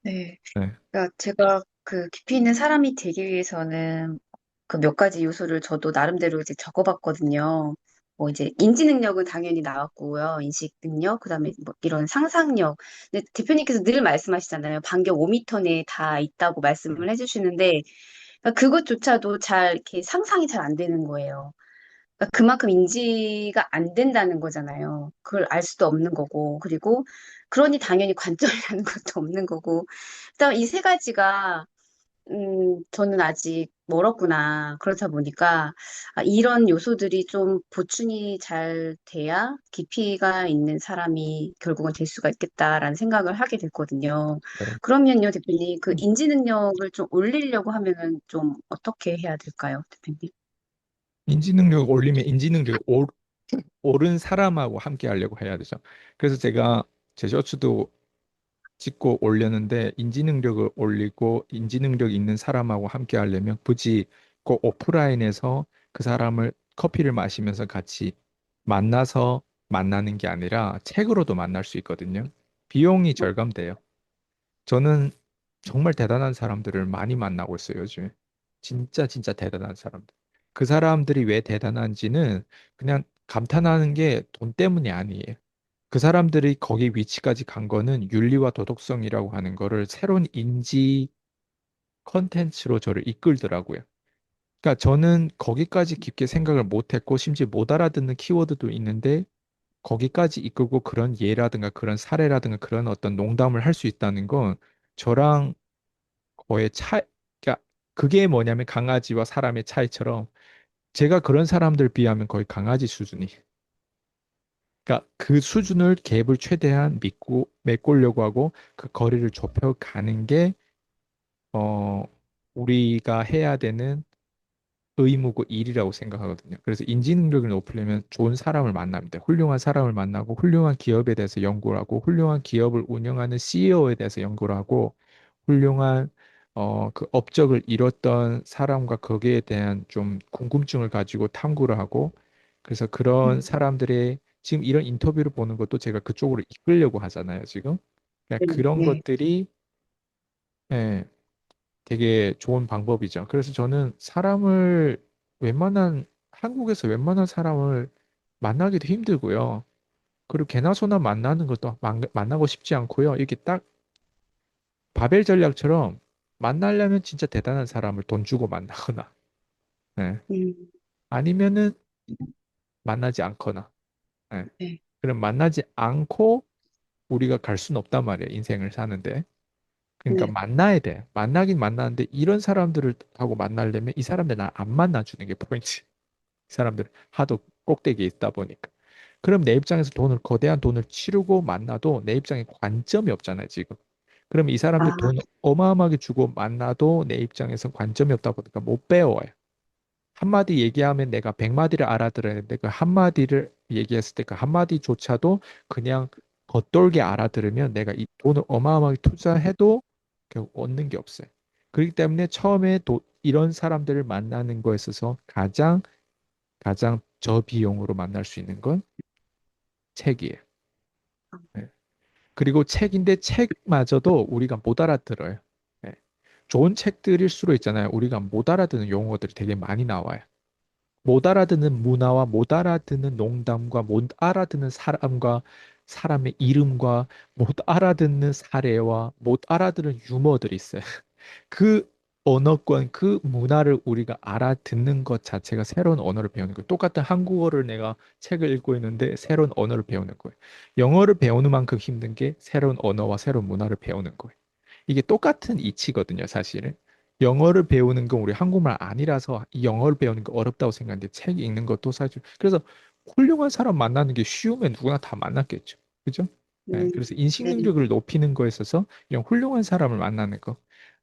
네. 네, 그러니까 제가 그 깊이 있는 사람이 되기 위해서는 그 몇 가지 요소를 저도 나름대로 이제 적어봤거든요. 뭐 이제 인지 능력은 당연히 나왔고요. 인식 능력, 그다음에 뭐 이런 상상력. 근데 대표님께서 늘 말씀하시잖아요. 반경 5m 내에 다 있다고 말씀을 해주시는데 그러니까 그것조차도 잘 이렇게 상상이 잘 안 되는 거예요. 그러니까 그만큼 인지가 안 된다는 거잖아요. 그걸 알 수도 없는 거고, 그리고 그러니 당연히 관점이라는 것도 없는 거고. 일단 이 세 가지가 저는 아직 멀었구나. 그렇다 보니까 아, 이런 요소들이 좀 보충이 잘 돼야 깊이가 있는 사람이 결국은 될 수가 있겠다라는 생각을 하게 됐거든요. 네. 그러면요, 대표님, 그 인지 능력을 좀 올리려고 하면은 좀 어떻게 해야 될까요, 대표님? 인지 능력 올리면 인지 능력이 옳은 사람하고 함께 하려고 해야 되죠. 그래서 제가 제 셔츠도 찍고 올렸는데 인지 능력을 올리고 인지 능력 있는 사람하고 함께 하려면 굳이 꼭 오프라인에서 그 사람을 커피를 마시면서 같이 만나서 만나는 게 아니라 책으로도 만날 수 있거든요. 비용이 절감돼요. 저는 정말 대단한 사람들을 많이 만나고 있어요, 요즘에. 진짜 진짜 대단한 사람들. 그 사람들이 왜 대단한지는 그냥 감탄하는 게 돈 때문이 아니에요. 그 사람들이 거기 위치까지 간 거는 윤리와 도덕성이라고 하는 거를 새로운 인지 컨텐츠로 저를 이끌더라고요. 그러니까 저는 거기까지 깊게 생각을 못했고 심지어 못 알아듣는 키워드도 있는데 거기까지 이끌고 그런 예라든가 그런 사례라든가 그런 어떤 농담을 할 수 있다는 건 저랑 거의 그러니까 그게 뭐냐면 강아지와 사람의 차이처럼 제가 그런 사람들 비하면 거의 강아지 수준이. 그러니까 그 수준을 갭을 최대한 믿고 메꾸려고 하고 그 거리를 좁혀가는 게 어, 우리가 해야 되는 의무고 일이라고 생각하거든요. 그래서 인지 능력을 높이려면 좋은 사람을 만나면 돼. 훌륭한 사람을 만나고 훌륭한 기업에 대해서 연구를 하고 훌륭한 기업을 운영하는 CEO에 대해서 연구를 하고 훌륭한 그 업적을 이뤘던 사람과 거기에 대한 좀 궁금증을 가지고 탐구를 하고 그래서 그런 음, 사람들의 지금 이런 인터뷰를 보는 것도 제가 그쪽으로 이끌려고 하잖아요, 지금. 그러니까 네, 그런 네, 것들이 예, 되게 좋은 방법이죠. 그래서 저는 사람을 한국에서 웬만한 사람을 만나기도 힘들고요. 그리고 개나 소나 만나는 것도 만나고 싶지 않고요. 이게 딱 바벨 전략처럼 만나려면 진짜 대단한 사람을 돈 주고 만나거나, 예. 음, 아니면은 만나지 않거나, 예. 네, 그럼 만나지 않고 우리가 갈 수는 없단 말이에요. 인생을 사는데. 그러니까 네, 만나야 돼. 만나긴 만나는데 이런 사람들을 하고 만나려면 이 사람들 날 안 만나주는 게 포인트. 이 사람들 하도 꼭대기에 있다 보니까. 그럼 내 입장에서 거대한 돈을 치르고 만나도 내 입장에 관점이 없잖아요, 지금. 그럼 이 사람들 아, 돈 어마어마하게 주고 만나도 내 입장에서 관점이 없다 보니까 못 배워요. 한마디 얘기하면 내가 100마디를 알아들어야 되는데 그 한마디를 얘기했을 때 그 한마디조차도 그냥 겉돌게 알아들으면 내가 이 돈을 어마어마하게 투자해도 결국 얻는 게 없어요. 그렇기 때문에 처음에 이런 사람들을 만나는 거에 있어서 가장 저비용으로 만날 수 있는 건 책이에요. 네. 그리고 책인데 책마저도 우리가 못 알아들어요. 네. 좋은 책들일수록 있잖아요. 우리가 못 알아듣는 용어들이 되게 많이 나와요. 못 알아듣는 문화와 못 알아듣는 농담과 못 알아듣는 사람과 사람의 이름과 못 알아듣는 사례와 못 알아듣는 유머들이 있어요. 그 언어권, 그 문화를 우리가 알아듣는 것 자체가 새로운 언어를 배우는 거예요. 똑같은 한국어를 내가 책을 읽고 있는데 새로운 언어를 배우는 거예요. 영어를 배우는 만큼 힘든 게 새로운 언어와 새로운 문화를 배우는 거예요. 이게 똑같은 이치거든요, 사실은. 영어를 배우는 건 우리 한국말 아니라서 이 영어를 배우는 거 어렵다고 생각하는데 책 읽는 것도 사실 그래서 훌륭한 사람 만나는 게 쉬우면 누구나 다 만났겠죠. 그죠? 네, 그래서 인식 네, 능력을 높이는 거에 있어서 이런 훌륭한 사람을 만나는 거.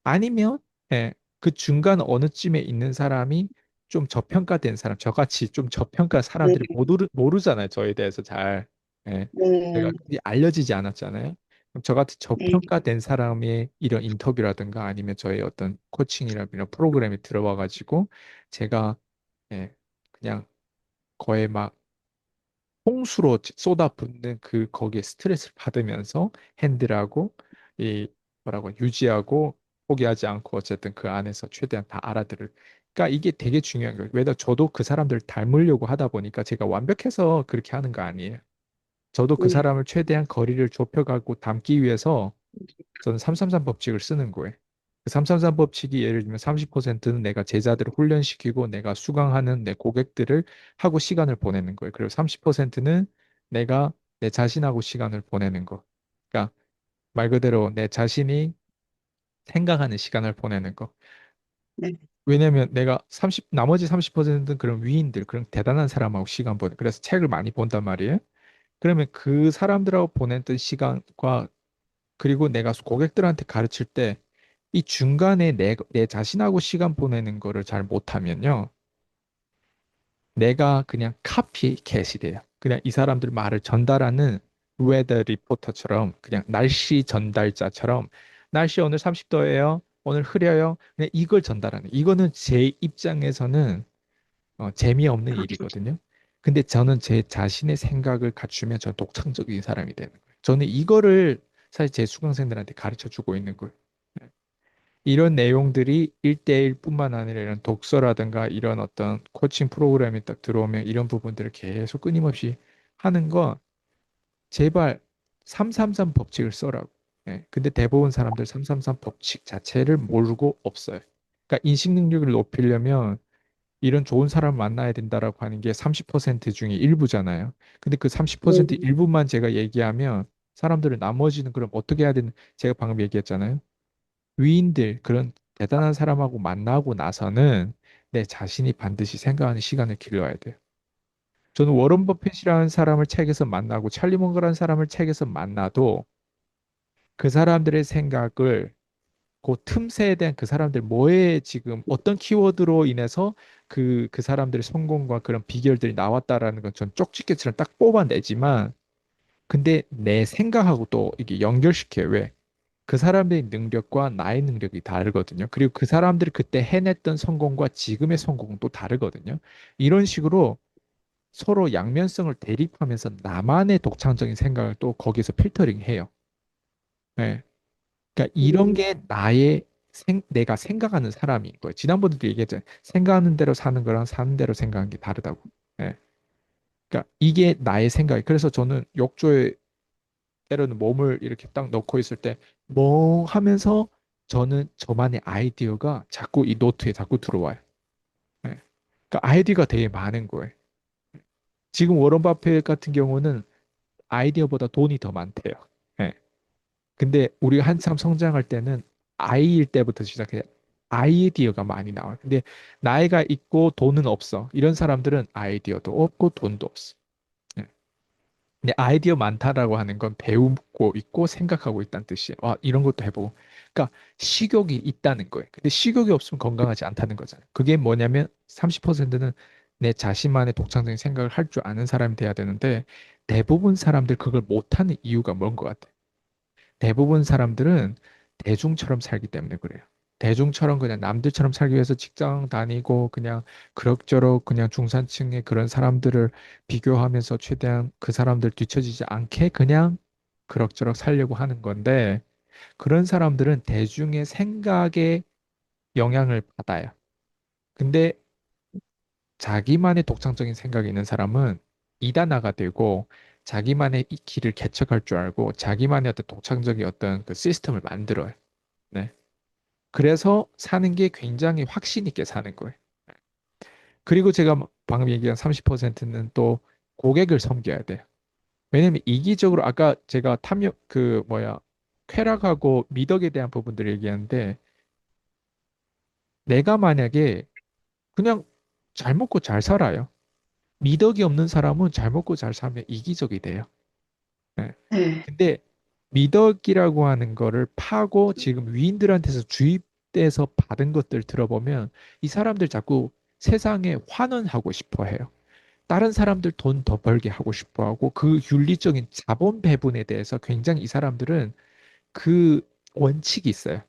아니면 예, 그 중간 어느 쯤에 있는 사람이 좀 저평가된 사람, 저같이 좀 저평가 네, 사람들이 모르잖아요. 저에 대해서 잘. 예, 제가 네, 그게 알려지지 않았잖아요. 그럼 저같이 네, 저평가된 사람의 이런 인터뷰라든가 아니면 저의 어떤 코칭이나 이런 프로그램에 들어와 가지고 제가 예, 그냥 거의 막 홍수로 쏟아붓는 그 거기에 스트레스를 받으면서 핸들하고 뭐라고 유지하고 포기하지 않고 어쨌든 그 안에서 최대한 다 알아들을. 그러니까 이게 되게 중요한 거예요. 왜냐 저도 그 사람들 닮으려고 하다 보니까 제가 완벽해서 그렇게 하는 거 아니에요. 저도 그 네. 사람을 최대한 거리를 좁혀가고 담기 위해서 저는 333 법칙을 쓰는 거예요. 그 333 법칙이 예를 들면 30%는 내가 제자들을 훈련시키고 내가 수강하는 내 고객들을 하고 시간을 보내는 거예요. 그리고 30%는 내가 내 자신하고 시간을 보내는 거. 그러니까 말 그대로 내 자신이 생각하는 시간을 보내는 거. 네. 왜냐면 내가 나머지 30%는 그런 위인들, 그런 대단한 사람하고 시간 보내. 그래서 책을 많이 본단 말이에요. 그러면 그 사람들하고 보냈던 시간과 그리고 내가 고객들한테 가르칠 때 이 중간에 내 자신하고 시간 보내는 거를 잘 못하면요. 내가 그냥 카피캣이 돼요. 그냥 이 사람들 말을 전달하는 웨더 리포터처럼 그냥 날씨 전달자처럼 날씨 오늘 30도예요. 오늘 흐려요. 그냥 이걸 전달하는. 이거는 제 입장에서는 재미없는 일이거든요. 근데 저는 제 자신의 생각을 갖추면 저는 독창적인 사람이 되는 거예요. 저는 이거를 사실 제 수강생들한테 가르쳐 주고 있는 거예요. 이런 내용들이 1대1뿐만 아니라 이런 독서라든가 이런 어떤 코칭 프로그램이 딱 들어오면 이런 부분들을 계속 끊임없이 하는 거 제발 333 법칙을 써라고. 예. 근데 대부분 사람들 333 법칙 자체를 모르고 없어요. 그러니까 인식 능력을 높이려면 이런 좋은 사람 만나야 된다라고 하는 게 30% 중에 일부잖아요. 근데 그 네. 30% 일부만 제가 얘기하면 사람들은 나머지는 그럼 어떻게 해야 되는 제가 방금 얘기했잖아요. 위인들, 그런 대단한 사람하고 만나고 나서는 내 자신이 반드시 생각하는 시간을 길러야 돼요. 저는 워런 버핏이라는 사람을 책에서 만나고 찰리 먼거라는 사람을 책에서 만나도 그 사람들의 생각을 그 틈새에 대한 그 사람들 뭐에 지금 어떤 키워드로 인해서 그 사람들의 성공과 그런 비결들이 나왔다라는 건 전 쪽집게처럼 딱 뽑아내지만 근데 내 생각하고 또 이게 연결시켜요. 왜? 그 사람의 능력과 나의 능력이 다르거든요. 그리고 그 사람들이 그때 해냈던 성공과 지금의 성공은 또 다르거든요. 이런 식으로 서로 양면성을 대립하면서 나만의 독창적인 생각을 또 거기서 필터링 해요. 네. 그러니까 이런 음, 게 내가 생각하는 사람인 거예요. 지난번에도 얘기했잖아요. 생각하는 대로 사는 거랑 사는 대로 생각하는 게 다르다고. 네. 그러니까 이게 나의 생각이. 그래서 저는 욕조에 때로는 몸을 이렇게 딱 넣고 있을 때 멍하면서 저는 저만의 아이디어가 자꾸 이 노트에 자꾸 들어와요. 예. 그러니까 아이디어가 되게 많은 거예요. 지금 워런 바핏 같은 경우는 아이디어보다 돈이 더 많대요. 예. 근데 우리가 한참 성장할 때는 아이일 때부터 시작해 아이디어가 많이 나와요. 근데 나이가 있고 돈은 없어. 이런 사람들은 아이디어도 없고 돈도 없어. 예. 근데 아이디어 많다라고 하는 건 배우고 있고 생각하고 있다는 뜻이에요. 와, 이런 것도 해보고. 그러니까 식욕이 있다는 거예요. 근데 식욕이 없으면 건강하지 않다는 거잖아요. 그게 뭐냐면 30%는 내 자신만의 독창적인 생각을 할 줄 아는 사람이 돼야 되는데 대부분 사람들 그걸 못하는 이유가 뭔 것 같아요. 대부분 사람들은 대중처럼 살기 때문에 그래요. 대중처럼 그냥 남들처럼 살기 위해서 직장 다니고 그냥 그럭저럭 그냥 중산층의 그런 사람들을 비교하면서 최대한 그 사람들 뒤처지지 않게 그냥 그럭저럭 살려고 하는 건데 그런 사람들은 대중의 생각에 영향을 받아요. 근데 자기만의 독창적인 생각이 있는 사람은 이단화가 되고 자기만의 이 길을 개척할 줄 알고 자기만의 어떤 독창적인 어떤 그 시스템을 만들어요. 네. 그래서 사는 게 굉장히 확신 있게 사는 거예요. 그리고 제가 방금 얘기한 30%는 또 고객을 섬겨야 돼요. 왜냐면 이기적으로 아까 제가 탐욕 그 뭐야 쾌락하고 미덕에 대한 부분들을 얘기하는데 내가 만약에 그냥 잘 먹고 잘 살아요. 미덕이 없는 사람은 잘 먹고 잘 살면 이기적이 돼요. 예. 네. 근데 미덕이라고 하는 거를 파고 지금 위인들한테서 주입돼서 받은 것들 들어보면 이 사람들 자꾸 세상에 환원하고 싶어 해요. 다른 사람들 돈 더 벌게 하고 싶어 하고 그 윤리적인 자본 배분에 대해서 굉장히 이 사람들은 그 원칙이 있어요.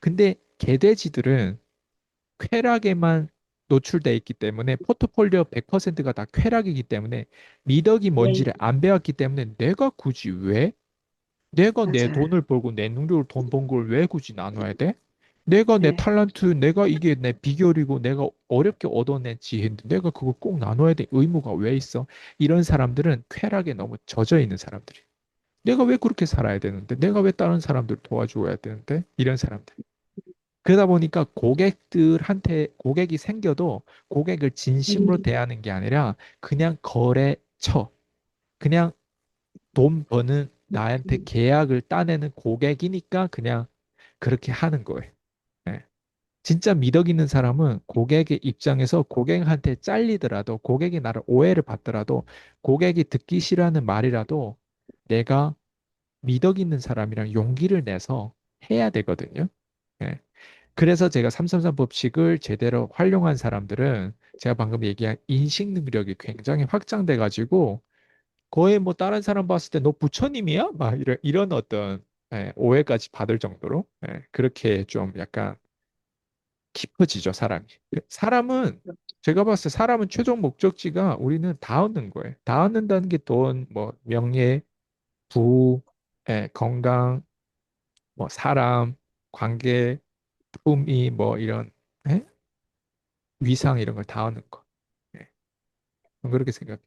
근데 개돼지들은 쾌락에만 노출돼 있기 때문에 포트폴리오 100%가 다 쾌락이기 때문에 미덕이 네. 뭔지를 안 배웠기 때문에 내가 굳이 왜 내가 내 맞아요. 돈을 벌고 내 능력으로 돈 번 걸 왜 굳이 나눠야 돼? 내가 내 네. 탤런트, 내가 이게 내 비결이고 내가 어렵게 얻어낸 지혜인데 내가 그거 꼭 나눠야 돼 의무가 왜 있어? 이런 사람들은 쾌락에 너무 젖어 있는 사람들이. 내가 왜 그렇게 살아야 되는데? 내가 왜 다른 사람들 도와줘야 되는데? 이런 사람들. 그러다 보니까 고객들한테 고객이 생겨도 고객을 진심으로 음, 대하는 게 아니라 그냥 거래처, 그냥 돈 버는 나한테 계약을 따내는 고객이니까 그냥 그렇게 하는 거예요. 예. 진짜 미덕 있는 사람은 고객의 입장에서 고객한테 잘리더라도 고객이 나를 오해를 받더라도 고객이 듣기 싫어하는 말이라도 내가 미덕 있는 사람이랑 용기를 내서 해야 되거든요. 예. 그래서 제가 333 법칙을 제대로 활용한 사람들은 제가 방금 얘기한 인식 능력이 굉장히 확장돼 가지고 거의 뭐 다른 사람 봤을 때 너 부처님이야? 막 이런 어떤 오해까지 받을 정도로 그렇게 좀 약간 깊어지죠, 사람이. 사람은 제가 봤을 때 사람은 최종 목적지가 우리는 다 얻는 거예요. 다 얻는다는 게 돈, 뭐 명예, 부, 건강, 뭐 사람, 관계, 품위, 뭐 이런 예? 위상 이런 걸 다 얻는 거. 예. 그렇게 생각해요.